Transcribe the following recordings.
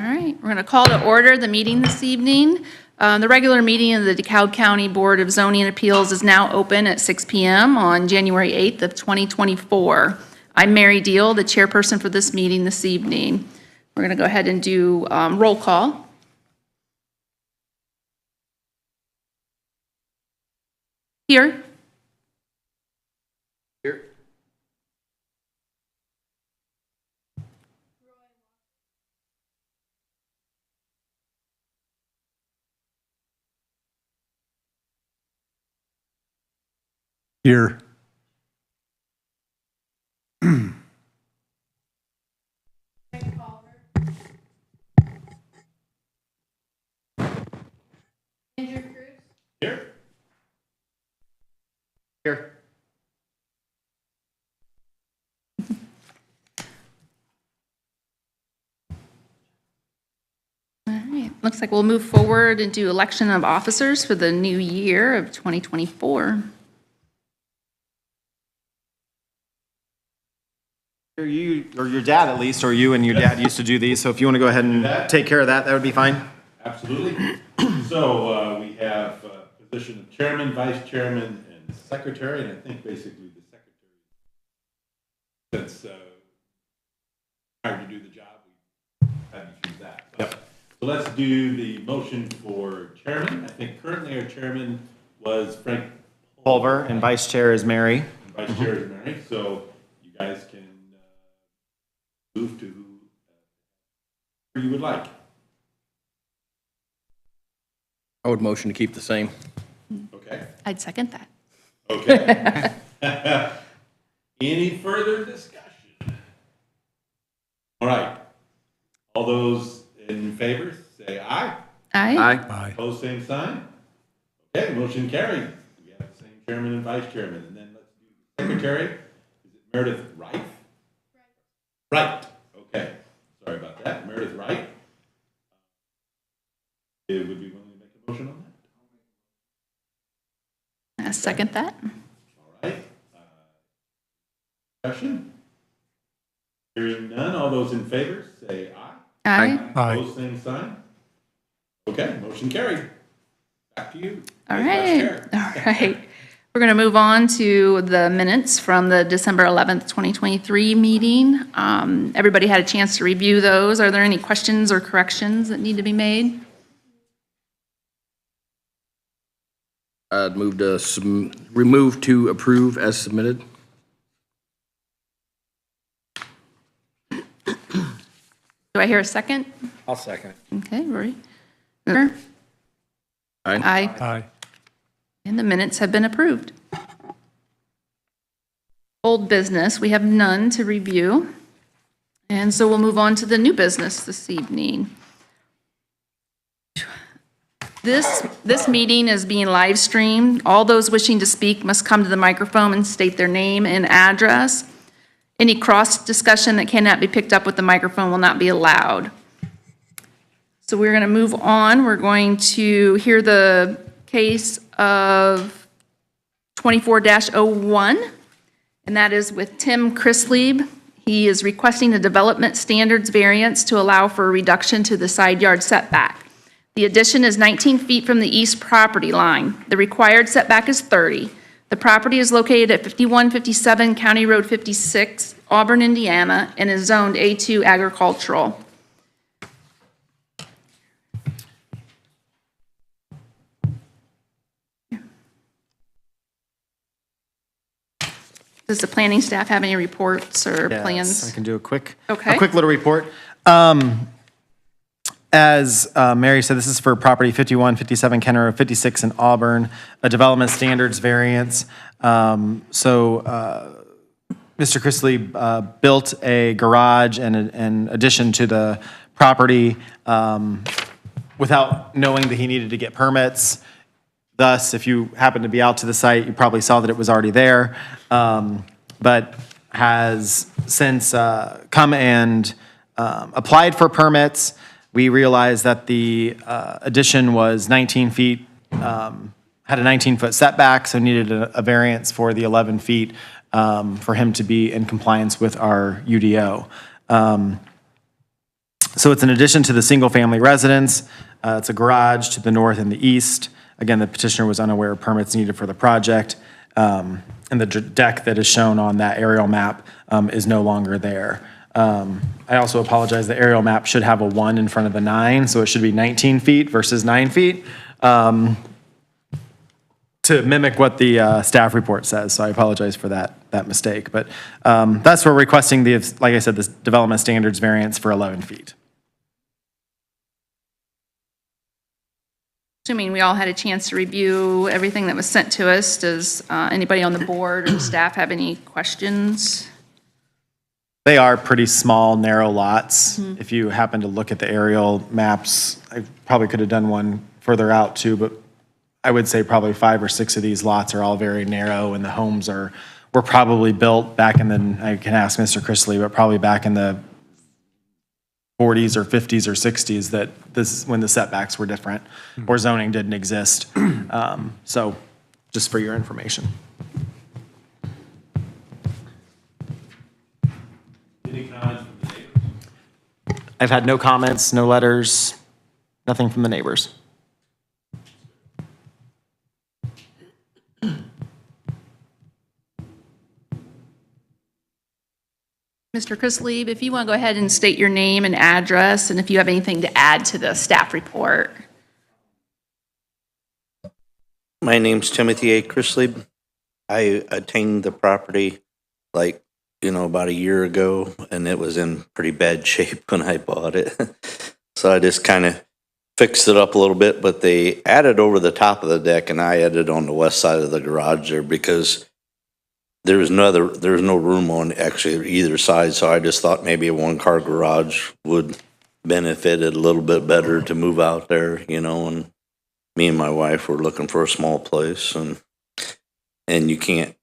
right, we're going to call to order the meeting this evening. The regular meeting of the DeKalb County Board of Zoning Appeals is now open at 6 p.m. on January 8th of 2024. I'm Mary Deal, the chairperson for this meeting this evening. We're going to go ahead and do roll call. Here. Here. Here. Here. Here. All right, looks like we'll move forward and do election of officers for the new year of 2024. You or your dad at least, or you and your dad used to do these, so if you want to go ahead and take care of that, that would be fine. Absolutely. So we have position of chairman, vice chairman, and secretary, and I think basically the secretary, since hired to do the job, we had to choose that. Yep. So let's do the motion for chairman. I think currently our chairman was Frank Pulver, and vice chair is Mary. And vice chair is Mary. So you guys can move to who you would like. I would motion to keep the same. Okay. I'd second that. Okay. Any further discussion? All right. All those in favor, say aye. Aye. Opposed, same sign. Okay, motion carried. We have the same chairman and vice chairman. And then let's do the secretary. Is it Meredith Wright? Right. Okay. Sorry about that. Meredith Wright. It would be willing to make a motion on that? I second that. All right. Discussion? Hearing none, all those in favor say aye. Aye. Opposed, same sign. Okay, motion carried. Back to you. All as vice right. chair. All right. We're going to move on to the minutes from the December 11th, 2023 meeting. Everybody had a chance to review those. Are there any questions or corrections that need to be made? I'd move to remove to approve as submitted. Do I hear a second? I'll second. Okay, Rory. Aye. Aye. Aye. And the minutes have been approved. Old business, we have none to review. And so we'll move on to the new business this evening. This meeting is being live streamed. All those wishing to speak must come to the microphone and state their name and address. Any cross discussion that cannot be picked up with the microphone will not be allowed. So we're going to move on. We're going to hear the case of 24-01, and that is with Tim Chrislieb. He is requesting a development standards variance to allow for a reduction to the side yard setback. The addition is 19 feet from the east property line. The required setback is 30. The property is located at 5157 County Road 56, Auburn, Indiana, and is zoned A2 agricultural. Does the planning staff have any reports or plans? I can do a quick Okay. little report. As Mary said, this is for property 5157 County Road 56 in Auburn, a development standards variance. Mr. Chrisley built a garage and an addition to the property without knowing that he needed to get permits. Thus, if you happen to be out to the site, you probably saw that it was already there, but has since come and applied for permits. We realized that the addition was 19 feet, had a 19-foot setback, so needed a variance for the 11 feet for him to be in compliance with our UDO. So it's an addition to the single-family residence. It's a garage to the north and the east. Again, the petitioner was unaware of permits needed for the project. And the deck that is shown on that aerial map is no longer there. I also apologize, the aerial map should have a 1 in front of the 9, so it should be 19 feet versus 9 feet, to mimic what the staff report says, so I apologize for that mistake. But that's where we're requesting the, like I said, this development standards variance for 11 feet. Assuming we all had a chance to review everything that was sent to us, does anybody on the board or staff have any questions? They are pretty small, narrow lots. If you happen to look at the aerial maps, I probably could have done one further out too, but I would say probably 5 or 6 of these lots are all very narrow, and the homes were probably built back in the, I can ask Mr. Chrisley, but probably back in the 40s or 50s or 60s, that this is when the setbacks were different or zoning didn't exist. So just for your information. Any comments from the neighbors? I've had no comments, no letters, nothing from the neighbors. Mr. Chris Lieb, if you want to go ahead and state your name and address, and if you have anything to add to the staff report. My name's Timothy A. Chrisley. I attained the property about a year ago, and it was in pretty bad shape when I bought it. So I just kind of fixed it up a little bit, but they added over the top of the deck, and I added on the west side of the garage there because there's no room on actually either side. So I just thought maybe a 1-car garage would benefit it a little bit better to move out there, and me and my wife were looking for a small place, and you can't,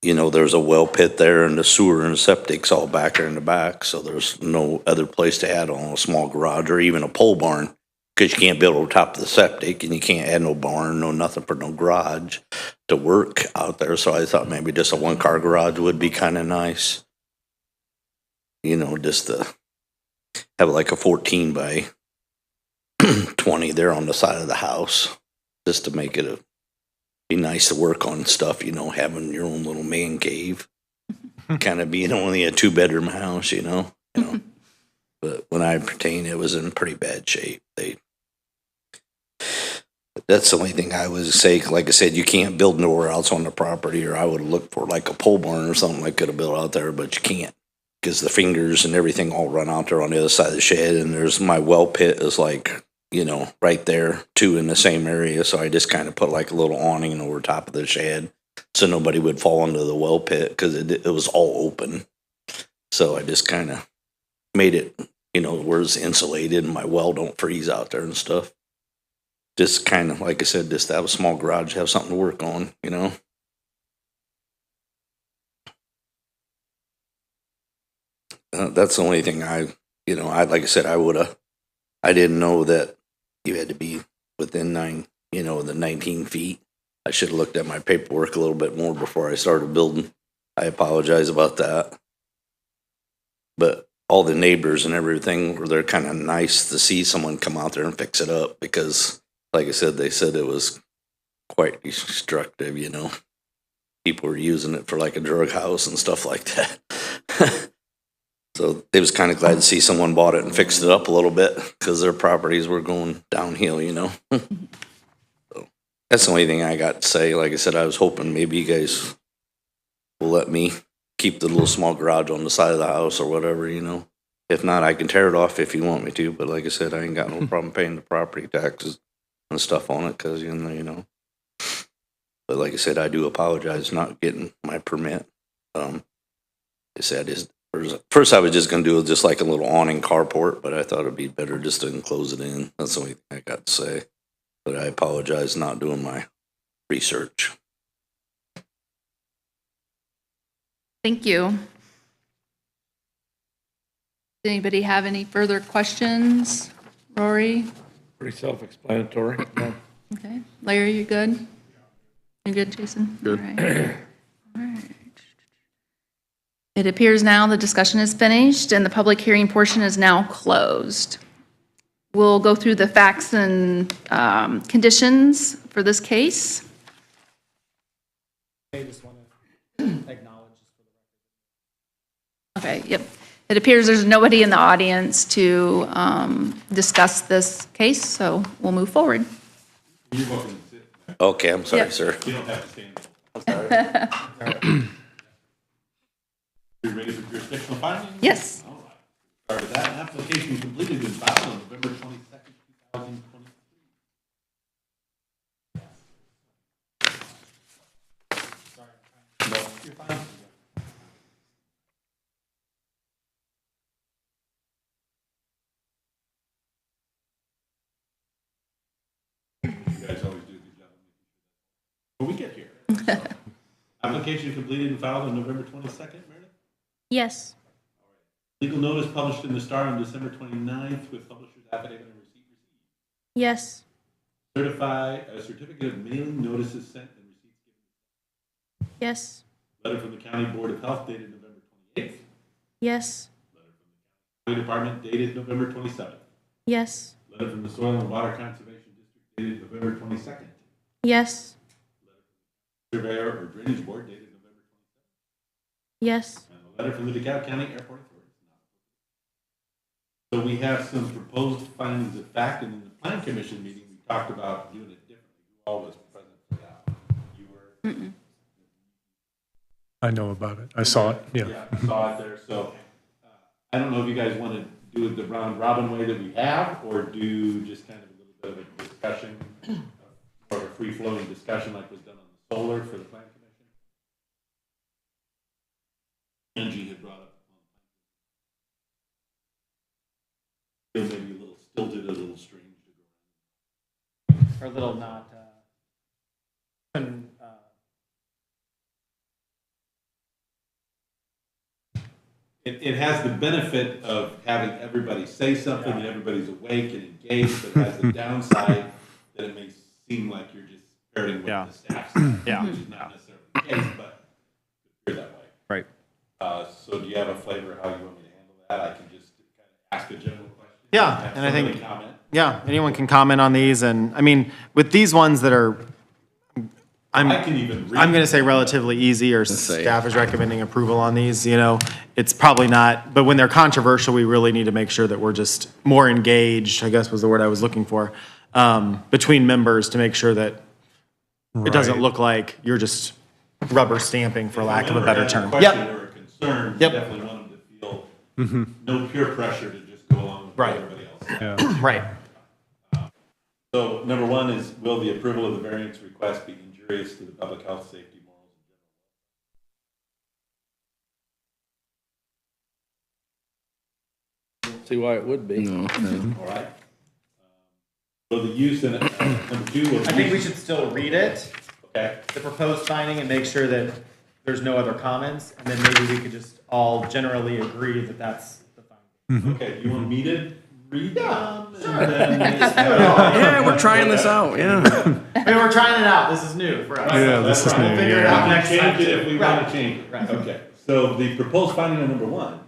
there's a well pit there, and the sewer and septic's all back there in the back, so there's no other place to add on a small garage or even a pole barn, because you can't build on top of the septic, and you can't add no barn, no nothing for no garage to work out there. So I thought maybe just a 1-car garage would be kind of nice, just to have like a 14 by 20 there on the side of the house, just to make it be nice to work on stuff, having your own little man cave, kind of being only a 2-bedroom house, But when I pertain, it was in pretty bad shape. That's the only thing I would say. Like I said, you can't build nowhere else on the property, or I would look for like a pole barn or something I could have built out there, but you can't, because the fingers and everything all run out there on the other side of the shed, and there's my well pit is like, right there too in the same area. So I just kind of put like a little awning over top of the shed so nobody would fall into the well pit, because it was all open. So I just kind of made it, where it's insulated and my well don't freeze out there and stuff. Just kind of, like I said, just to have a small garage, have something to work on, That's the only thing like I said, I didn't know that you had to be within the 19 feet. I should have looked at my paperwork a little bit more before I started building. I apologize about that. But all the neighbors and everything, they're kind of nice to see someone come out there and fix it up, because, like I said, they said it was quite destructive, People were using it for like a drug house and stuff like that. So they was kind of glad to see someone bought it and fixed it up a little bit, because their properties were going downhill, So that's the only thing I got to say. Like I said, I was hoping maybe you guys will let me keep the little small garage on the side of the house or whatever, If not, I can tear it off if you want me to. But like I said, I ain't got no problem paying the property taxes and stuff on it, because, But like I said, I do apologize not getting my permit. I said, first I was just going to do just like a little awning carport, but I thought it'd be better just to enclose it in. That's the only thing I got to say. But I apologize not doing my research. Thank you. Does anybody have any further questions? Rory? Pretty self-explanatory. Yeah. Okay. Larry, you good? You good, Jason? Good. All right. All right. It appears now the discussion is finished and the public hearing portion is now closed. We'll go through the facts and conditions for this case. Okay, yep. It appears there's nobody in the audience to discuss this case, so we'll move forward. You're welcome to sit. Okay, I'm sorry, Yep. sir. You don't have to stand. You ready for jurisdictional findings? Yes. All right. Start with that. Application completed and filed on November 22nd, 2023. No, you're fine. You guys always do a good job. When we get here. So, application completed and filed on November 22nd, Meredith? Yes. Legal notice published in the Star on December 29th with publisher's affidavit and receipt received. Yes. A certificate of mailing notices sent and receipts given. Yes. Letter from the County Board of Health dated November 28th. Yes. Letter from the County Department dated November 27th. Yes. Letter from the Soil and Water Conservation District dated November 22nd. Yes. Surveyor or Drainage Board dated November 27th. Yes. And a letter from the DeKalb County Airport Authority. So we have some proposed findings of fact, and in the Plan Commission meeting, we talked about doing it differently. Who all was present for that? You were? I know about it. I saw it, yeah. Yeah, I saw it there. So I don't know if you guys want to do it the round robin way that we have, or do just kind of a little bit of a discussion, or a free-flowing discussion like was done on the solar for the Plan Commission. Angie had brought up maybe a little stilted, a little strange to go Or a little not, It has the benefit of having everybody say something and everybody's awake and engaged, but it has the downside that it may seem like you're just parroting Yeah. what the staff said, Yeah. which is not necessarily the case, but you're that way. right. So do you have a flavor of how you want me to handle that? I can just kind of ask a general question. Yeah, Have and I think- somebody comment. Yeah, anyone can comment on these, and, I mean, with these ones that are, I can even read. I'm gonna say relatively easy, or say. staff is recommending approval on these, you know, it's probably not, but when they're controversial, we really need to make sure that we're just more engaged, I guess was the word I was looking for, between members to make sure that it doesn't Right. look like you're just rubber stamping, for lack of a better term. Question Yep, or a concern, you Yep. definitely want them to feel no peer pressure to just go along with what Right. everybody else. Yeah. right. So number one is, will the approval of the variance request be injurious to the public health, safety, morals, and See why it would be. general? All right. Will the use in, number two, will the I think we use- should still read it, Okay, the proposed finding, and make sure that there's no other comments, and then maybe we could just all generally agree that that's the finding. okay, you want me to read them? Yeah, we're trying this out, yeah. I mean, we're trying it out, this is new for us. Yeah, this is new, We'll figure it yeah. out We can next time, change it if too. we Right. want to change it. Right. Okay, so the proposed finding on number one,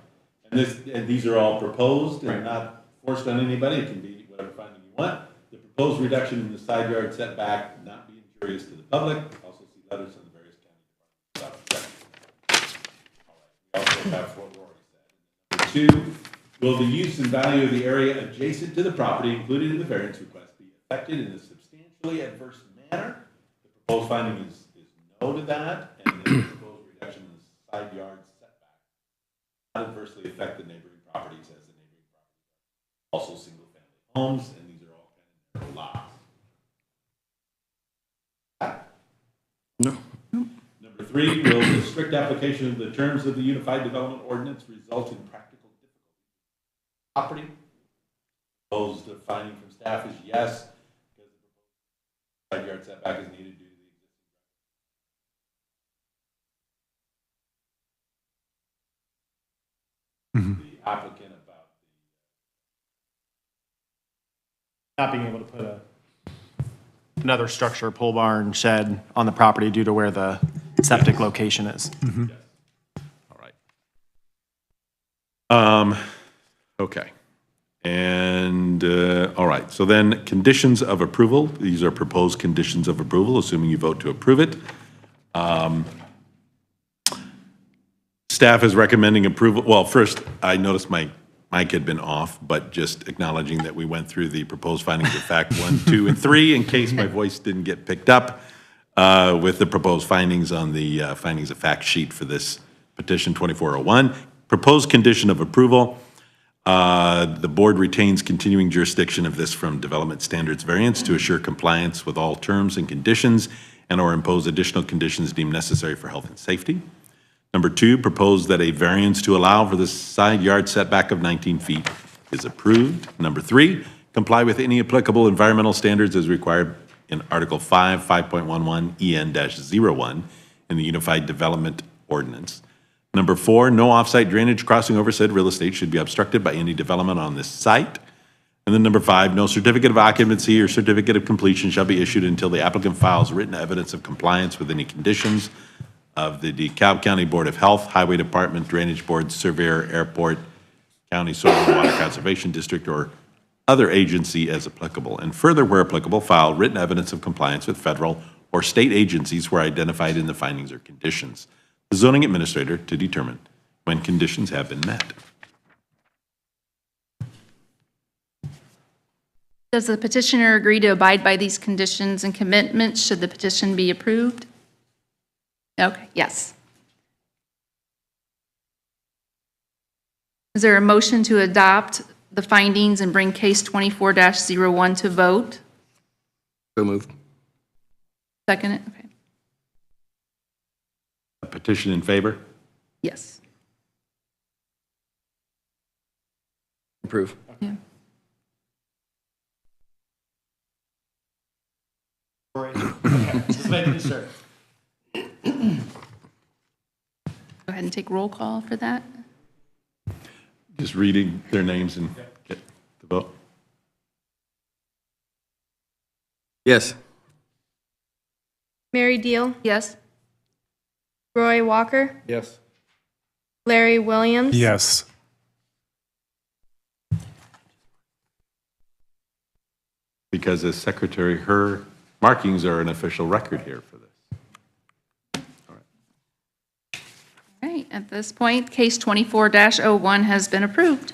and these are all proposed and not forced on anybody, it can be whatever finding you want. The proposed reduction in the side yard setback not be injurious to the public, also see letters from the various county departments. All right, we also have what we already said. Number two, will the use and value of the area adjacent to the property included in the variance request be affected in a substantially adverse manner? The proposed finding is no to that, and then the proposed reduction in the side yard setback not adversely affect the neighboring properties, as the neighboring properties are also single-family homes, and these are all kind of narrow lots. No. Number three, will the strict application of the terms of the Unified Development Ordinance result in practical difficulty? Property? Proposed finding from staff is yes, because the proposed side yard setback is needed due to the existing. The applicant about Not being able to put another structure, pole barn, shed on the property due to where the septic location is. the, yes. All right. Okay. And, all right, so then conditions of approval. These are proposed conditions of approval, assuming you vote to approve it. Staff is recommending approval. Well, first, I noticed my mic had been off, but just acknowledging that we went through the proposed findings of fact 1, 2, and 3 in case my voice didn't get picked up with the proposed findings on the findings of fact sheet for this petition 2401. Proposed condition of approval. The board retains continuing jurisdiction of this from development standards variance to assure compliance with all terms and conditions and/or impose additional conditions deemed necessary for health and safety. Number 2, propose that a variance to allow for the side yard setback of 19 feet is approved. Number 3, comply with any applicable environmental standards as required in Article 5, 5.11 EN-01 in the Unified Development Ordinance. Number 4, no off-site drainage crossing over said real estate should be obstructed by any development on this site. And then number 5, no certificate of occupancy or certificate of completion shall be issued until the applicant files written evidence of compliance with any conditions of the DeKalb County Board of Health, Highway Department, Drainage Board, Surveyor, Airport, County Soil and Water Conservation District, or other agency as applicable. And further, where applicable, file written evidence of compliance with federal or state agencies where identified in the findings or conditions. The zoning administrator to determine when conditions have been met. Does the petitioner agree to abide by these conditions and commitments should the petition be approved? Okay, yes. Is there a motion to adopt the findings and bring case 24-01 to vote? So moved. Second it? Okay. A petition in favor? Yes. Approve. Yeah. Just making sure. Go ahead and take roll call for that. Just reading their names and get the vote. Yes. Mary Deal, Yes? Roy Walker, Yes. Larry Williams. Yes. Because as secretary, her markings are an official record here for this. All right, at this point, case 24-01 has been approved.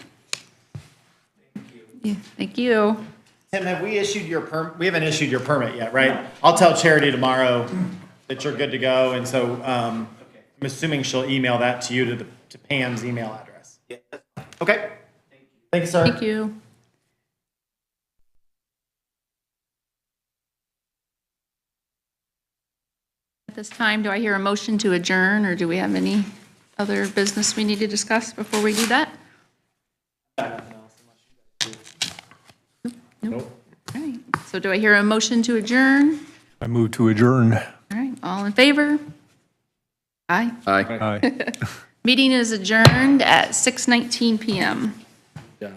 Yeah, thank you. Tim, have we issued your we haven't issued your permit yet, right? I'll tell Charity tomorrow that you're good to go, and so I'm assuming she'll email that to you to Pam's email address. Yeah. Okay. Thank you, sir. Thank you. At this time, do I hear a motion to adjourn, or do we have any other business we need to discuss before we do that? Nope. All right, so do I hear a motion to adjourn? I move to adjourn. All right, all in favor? Aye. Aye. Aye. Meeting is adjourned at 6:19 PM. Job.